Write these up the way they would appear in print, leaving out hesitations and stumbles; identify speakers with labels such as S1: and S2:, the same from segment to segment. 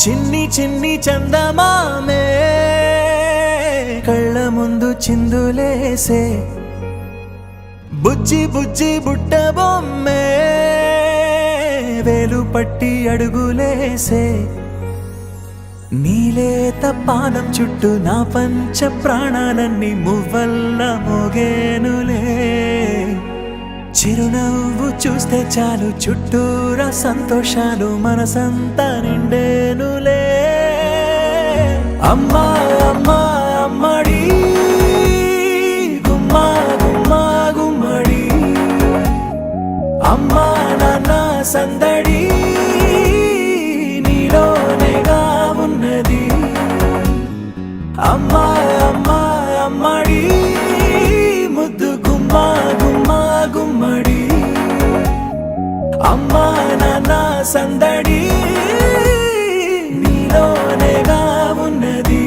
S1: చిన్ని చిన్ని చందమామే కళ్ళ ముందు చిందులేసే బుజ్జి బుజ్జి బుట్ట బొమ్మే వేలు పట్టి అడుగులేసే నీలేత పానం చుట్టూ నా పంచ ప్రాణాలన్నీ మువ్వల్ల మోగేనులే చిరునవ్వు చూస్తే చాలు చుట్టూరా సంతోషాలు మనసంతా నిండేనులే అమ్మా అమ్మా అమ్మడి గుమ్మా గుమ్మా గుమ్మడి అమ్మా నాన్న సందడి నీలోనేగా ఉన్నది అమ్మా అమ్మా అమ్మడి ముద్దు గుమ్మా గుమ్మా గుమ్మడి అమ్మా నాన్న సందడి నీలోనేగా ఉన్నది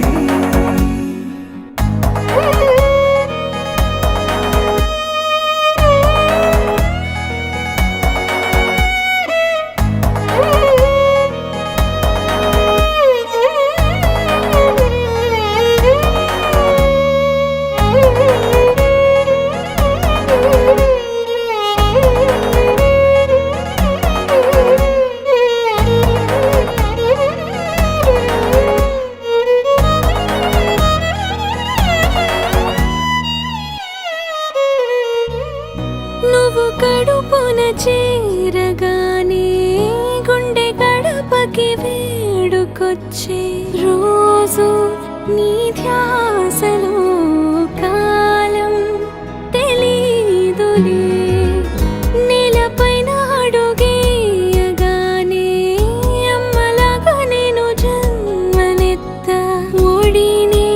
S2: నువ్వు కడుపున చేరగానే గుండె గడపకి వేడుకొచ్చే రోజు నీ ధ్యాసలో కాలం తెలీదులే నేలపైన అడుగేయగానే అమ్మలాగా నేను జన్మనెత్త ఒడిని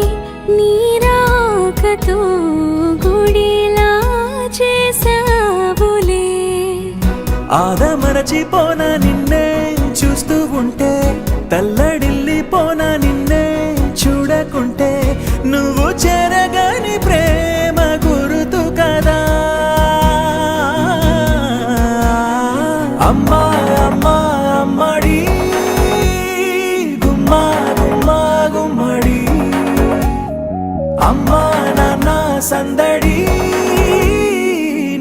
S2: నీ రాకతో గుడిలా చేసావులే
S1: ఆదమరచిపోనా నిన్నే చూస్తూ ఉంటే తల్లడిల్లిపోనా నిన్నే చూడకుంటే నువ్వు చెరగని ప్రేమ గురుతు కదా అమ్మా అమ్మా అమ్మడి గుమ్మా గుమ్మా గుమ్మడి అమ్మా నాన్న సందడి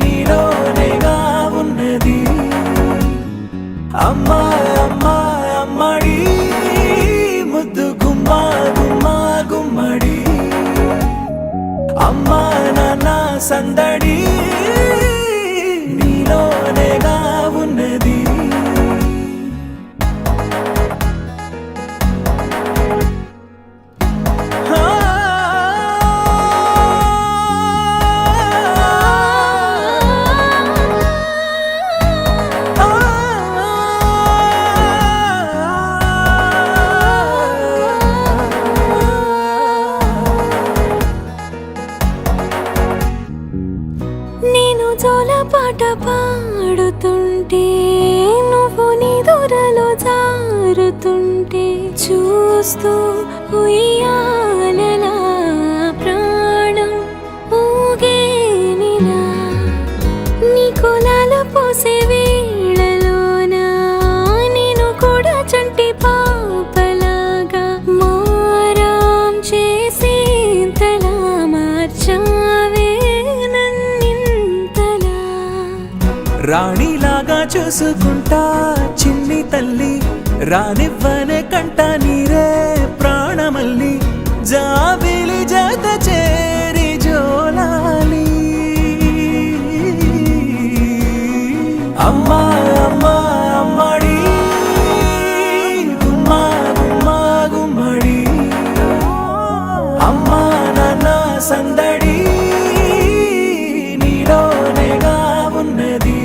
S1: నీలోనేగా ఉన్నది అమ్మా అమ్మా అమ్మడి ముద్దు గుమ్మా గుమ్మా గుమ్మడి అమ్మా నాన్న సందడి నీలోనేగా ఉన్నది
S2: నేను జోలపాట పాడుతుంటే నువ్వు నీ దూరలో జారుతుంటే చూస్తూ ఉయ్యాలలా ప్రాణం ఊగేనిలా నీ కులాల పోసే వేళలోనా నేను కూడా చంటి పాపలాగా మారాం చేసేంతలా మార్చావే
S1: రాణిలాగా చూసుకుంటా చిన్ని తల్లి రానివ్వనే కంట నీరే ప్రాణమల్లి జాబిలి జత చేరి జోలాలి అమ్మా అమ్మా అమ్మడి గుమ్మా గుమ్మా గుమ్మడి అమ్మా నాన్న సందడి నీలోనేగా ఉన్నది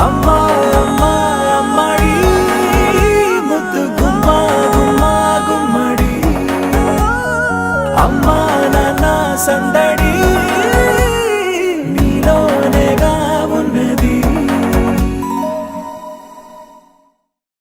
S1: అమ్మా అమ్మా అమ్మడి ముద్దు గుమ్మా గుమ్మా గుమ్మడి అమ్మా నాన్న సందడి